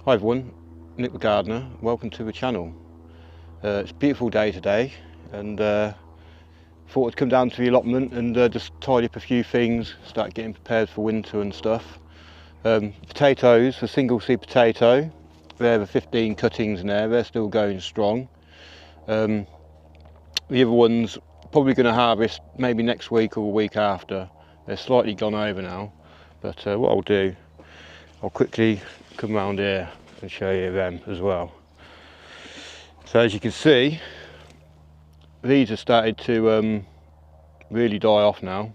Hi everyone, Nick the Gardener, welcome to the channel. It's a beautiful day today and thought I'd come down to the allotment and just tidy up a few things, start getting prepared for winter and stuff. Potatoes, a single seed potato, there are 15 cuttings in there, they're still going strong. The other ones probably going to harvest maybe next week or the week after. They're slightly gone over now, but what I'll do, I'll quickly come around here and show you them as well. So as you can see, these have started to really die off now.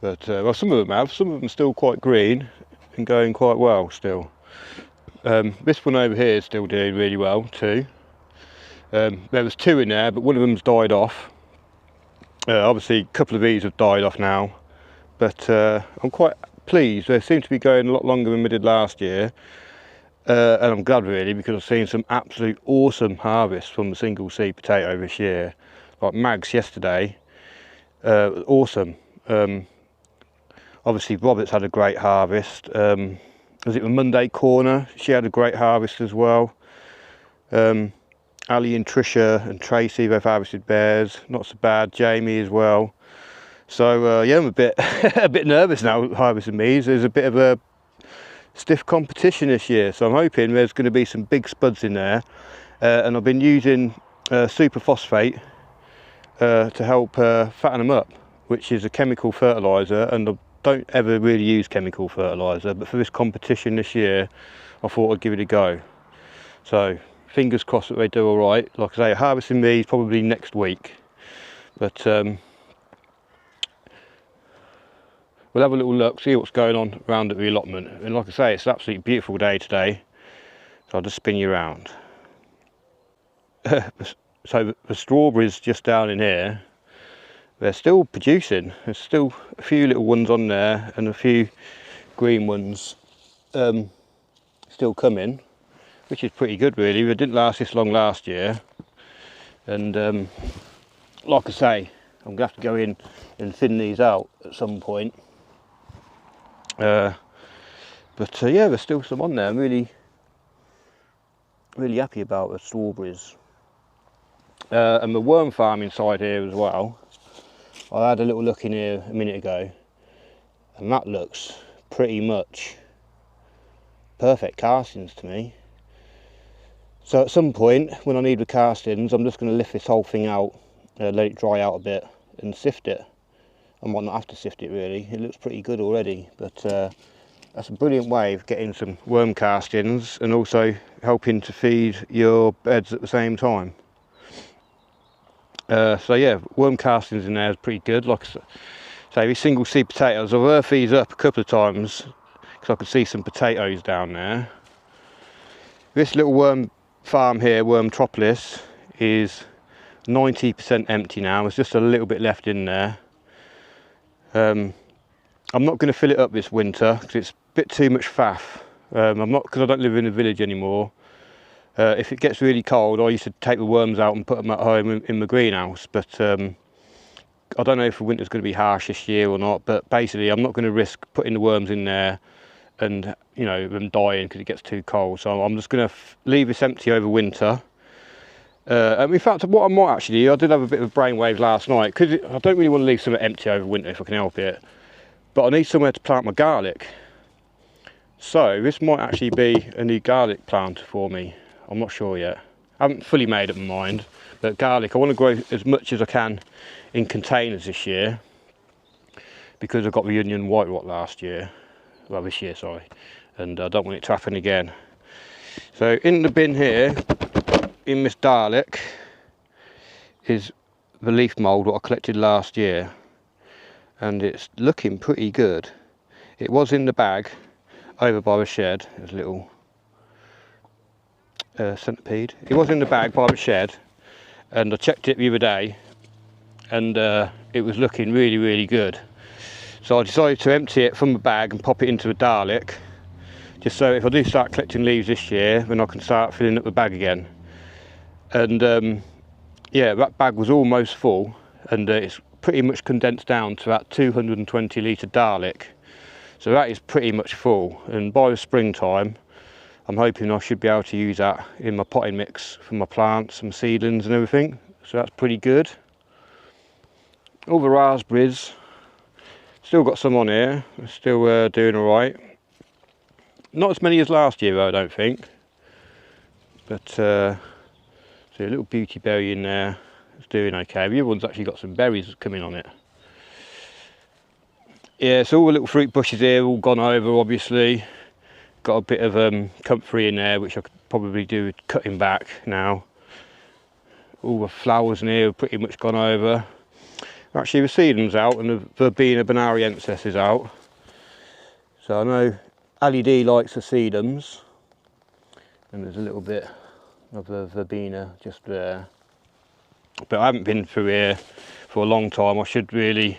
But well, some of them are still quite green and going quite well still. This one over here is still doing really well too. There was two in there, but one of them's died off. Obviously a couple of these have died off now, but I'm quite pleased. They seem to be going a lot longer than we did last year. And I'm glad really, because I've seen some absolute awesome harvests from the single seed potato this year. Like Mags yesterday, awesome. Obviously Robert's had a great harvest. Was it the Monday Corner? She had a great harvest as well. Ali and Trisha and Tracy, they've harvested bears, not so bad. Jamie as well. So yeah, I'm a bit a bit nervous now harvesting these. There's a bit of a stiff competition this year, so I'm hoping there's going to be some big spuds in there. And I've been using super phosphate to help fatten them up, which is a chemical fertiliser, and I don't ever really use chemical fertiliser, but for this competition this year I thought I'd give it a go. So fingers crossed that they do all right. Like I say, harvesting these probably next week, but we'll have a little look, see what's going on around at the allotment. And like I say, it's an absolutely beautiful day today, so I'll just spin you around. So the strawberries just down in here, they're still producing. There's still a few little ones on there and a few green ones still coming, which is pretty good really. They didn't last this long last year, and like I say, I'm going to have to go in and thin these out at some point. But yeah, there's still some on there. I'm really happy about the strawberries. And the worm farm inside here as well. I had a little look in here a minute ago, and that looks pretty much perfect castings to me. So at some point when I need the castings, I'm just going to lift this whole thing out, let it dry out a bit and sift it. I might not have to sift it really, it looks pretty good already, but that's a brilliant way of getting some worm castings and also helping to feed your beds at the same time. So yeah, worm castings in there is pretty good. Like I say, these single seed potatoes, I've earthed these up a couple of times because I could see some potatoes down there. This little worm farm here, Wormtropolis, is 90% empty now. There's just a little bit left in there. I'm not going to fill it up this winter because it's a bit too much faff. Because I don't live in a village anymore. If it gets really cold, I used to take the worms out and put them at home in the greenhouse, but I don't know if the winter's going to be harsh this year or not. But basically I'm not going to risk putting the worms in there and, you know, them dying because it gets too cold. So I'm just going to leave this empty over winter. And in fact, what I might actually do, I did have a bit of a brainwave last night, because I don't really want to leave somewhere empty over winter if I can help it, but I need somewhere to plant my garlic. So this might actually be a new garlic plant for me. I'm not sure yet. I haven't fully made up my mind, but garlic, I want to grow as much as I can in containers this year, because I got the onion white rot last year, well this year, sorry, and I don't want it to happen again. So in the bin here, in this garlic, is the leaf mould what I collected last year, and it's looking pretty good. It was in the bag over by the shed. There's a little centipede. It was in the bag by the shed, and I checked it the other day, and it was looking really good. So I decided to empty it from the bag and pop it into the garlic, just so if I do start collecting leaves this year, then I can start filling up the bag again. And yeah, that bag was almost full, and it's pretty much condensed down to about 220 litre garlic. So that is pretty much full, and by the springtime I'm hoping I should be able to use that in my potting mix for my plants and seedlings and everything. So that's pretty good. All the raspberries, still got some on here, they're still doing alright. Not as many as last year though, I don't think. But so a little beauty berry in there, it's doing okay. The other one's actually got some berries coming on it. Yeah, so all the little fruit bushes here all gone over, obviously. Got a bit of comfrey in there, which I could probably do with cutting back now. All the flowers in here have pretty much gone over. Actually, the sedum's out and the Verbena bonariensis is out. So I know LED likes the sedums. And there's a little bit of the Verbena just there. But I haven't been through here for a long time. I should really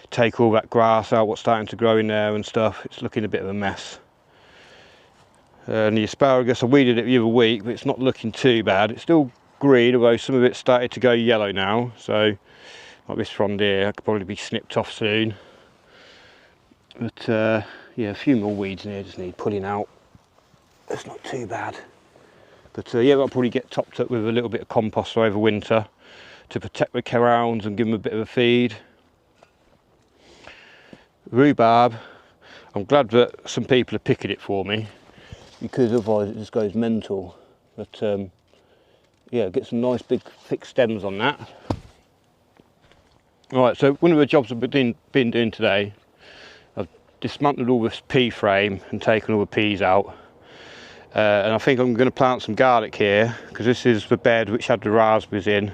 take all that grass out, what's starting to grow in there and stuff. It's looking a bit of a mess. And the asparagus, I weeded it the other week, but it's not looking too bad. It's still green, although some of it started to go yellow now. So, like this frond here, could probably be snipped off soon. But yeah, a few more weeds in here just need pulling out. It's not too bad. But yeah, I'll probably get topped up with a little bit of compost over winter to protect the carounds and give them a bit of a feed. Rhubarb, I'm glad that some people are picking it for me, because otherwise it just goes mental. But yeah, get some nice big thick stems on that. Right, so one of the jobs I've been doing today, I've dismantled all this pea frame and taken all the peas out. And I think I'm going to plant some garlic here, because this is the bed which had the raspberries in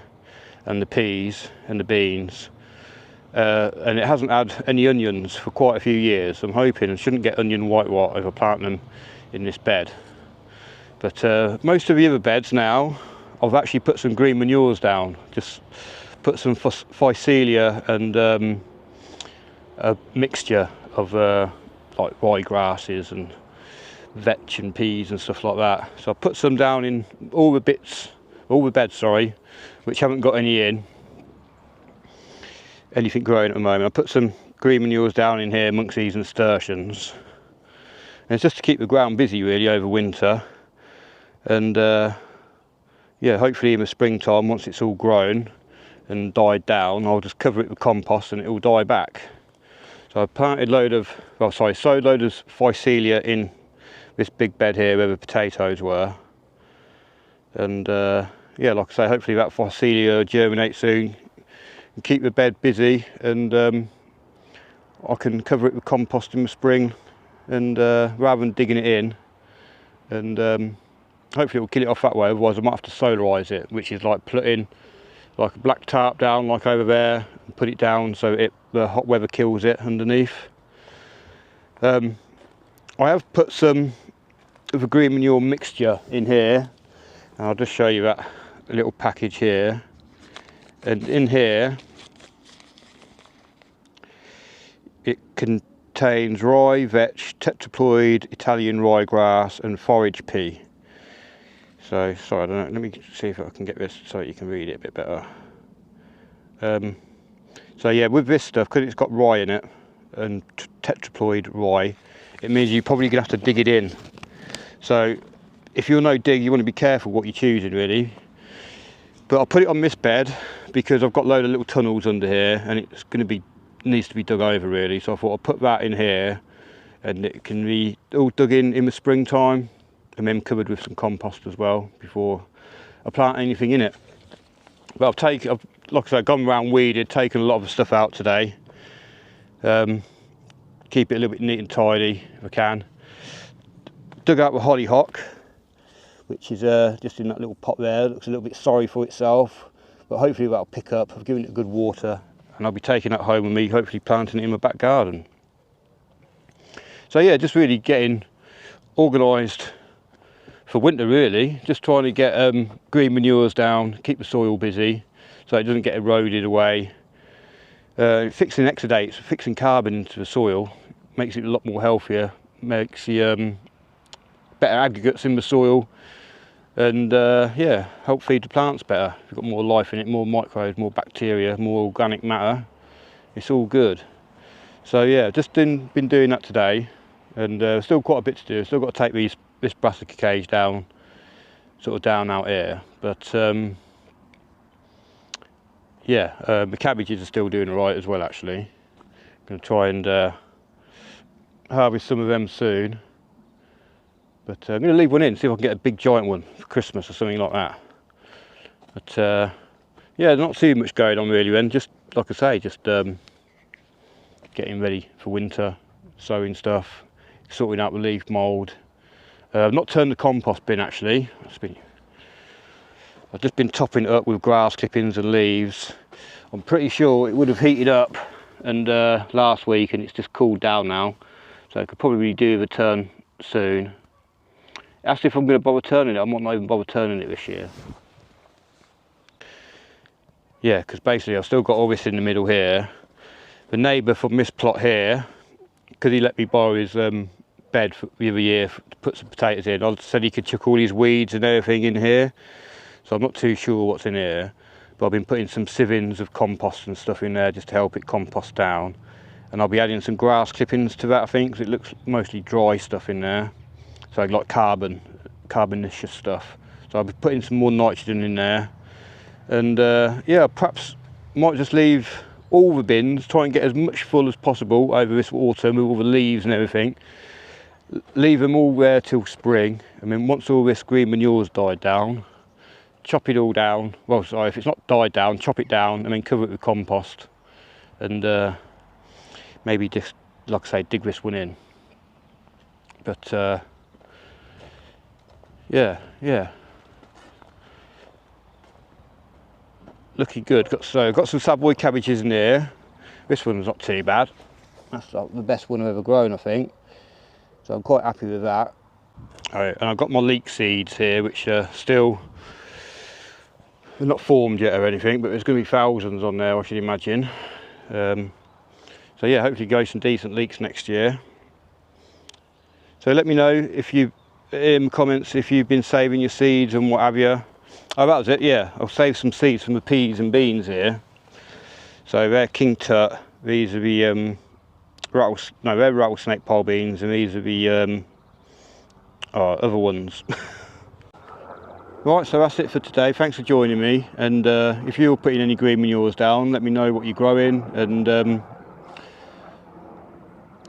and the peas and the beans. And it hasn't had any onions for quite a few years. I'm hoping I shouldn't get onion white rot if I plant them in this bed. But most of the other beds now, I've actually put some green manures down. Just put some phycelia and a mixture of like rye grasses and vetch and peas and stuff like that. So I put some down in all the beds, sorry, which haven't got anything growing at the moment. I put some green manures down in here amongst these nasturtiums. And it's just to keep the ground busy really over winter. And yeah, hopefully in the springtime, once it's all grown and died down, I'll just cover it with compost and it will die back. So I planted sowed load of phycelia in this big bed here where the potatoes were. And yeah, like I say, hopefully that phycelia will germinate soon and keep the bed busy, and I can cover it with compost in the spring, and rather than digging it in, and hopefully it will kill it off that way. Otherwise I might have to solarise it, which is like putting like a black tarp down like over there and put it down so the hot weather kills it underneath. I have put some of the green manure mixture in here, and I'll just show you that little package here. And in here it contains rye, vetch, tetraploid, Italian ryegrass and forage pea. So sorry, I don't know, let me see if I can get this so you can read it a bit better. So yeah, with this stuff, because it's got rye in it and tetraploid rye, it means you're probably gonna have to dig it in. So if you're no dig, you want to be careful what you're choosing really. But I'll put it on this bed because I've got a load of little tunnels under here, and it's going to be needs to be dug over really. So I thought I'll put that in here, and it can be all dug in the springtime, and then covered with some compost as well before I plant anything in it. But I've like I said, gone around weeded, taken a lot of the stuff out today. Keep it a little bit neat and tidy if I can. Dug out the hollyhock, which is just in that little pot there. It looks a little bit sorry for itself, but hopefully that'll pick up. I've given it good water, and I'll be taking that home with me, hopefully planting it in my back garden. So yeah, just really getting organised for winter really, just trying to get green manures down, keep the soil busy so it doesn't get eroded away. Fixing exudates, fixing carbon into the soil makes it a lot more healthier, makes the better aggregates in the soil, and yeah, help feed the plants better. You've got more life in it, more microbes, more bacteria, more organic matter. It's all good. So yeah, just been doing that today, and still quite a bit to do. Still got to take this brassica cage down, sort of down out here, but yeah, the cabbages are still doing alright as well actually. Going to try and harvest some of them soon, but I'm going to leave one in, see if I can get a big giant one for Christmas or something like that. But yeah, not too much going on really then, just like I say, just getting ready for winter, sowing stuff, sorting out the leaf mould. I've not turned the compost bin actually. I've just been topping it up with grass clippings and leaves. I'm pretty sure it would have heated up and last week, and it's just cooled down now, so I could probably do the turn soon. Asked if I'm going to bother turning it. I might not even bother turning it this year. Yeah, because basically I've still got all this in the middle here. The neighbour from this plot here, because he let me borrow his bed for the other year to put some potatoes in, I said he could chuck all these weeds and everything in here. So I'm not too sure what's in here, but I've been putting some sievings of compost and stuff in there just to help it compost down. And I'll be adding some grass clippings to that, I think, because it looks mostly dry stuff in there. So like carbonaceous stuff. So I'll be putting some more nitrogen in there. And yeah, perhaps might just leave all the bins, try and get as much full as possible over this autumn with all the leaves and everything. Leave them all there till spring, and then once all this green manure's died down, chop it all down. Well, sorry, if it's not died down, chop it down and then cover it with compost, and maybe just, like I say, dig this one in. But yeah, looking good. Got some Savoy cabbages in here. This one's not too bad. That's like the best one I've ever grown, I think. So I'm quite happy with that. Alright, and I've got my leek seeds here, which are still, they're not formed yet or anything, but there's going to be thousands on there, I should imagine. So yeah, hopefully grow some decent leeks next year. So let me know if you, in the comments, if you've been saving your seeds and what have you. Oh, that was it, yeah. I'll save some seeds from the peas and beans here. So they're King Tut. These are the they're rattlesnake pole beans, and these are the other ones. Right, so that's it for today. Thanks for joining me. And if you're putting any green manures down, let me know what you're growing and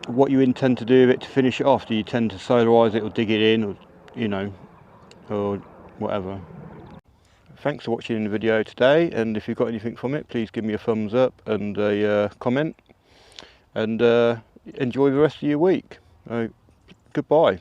what you intend to do with it to finish it off. Do you tend to solarise it or dig it in, or you know, or whatever? Thanks for watching the video today, and if you've got anything from it, please give me a thumbs up and a comment, and enjoy the rest of your week. Goodbye.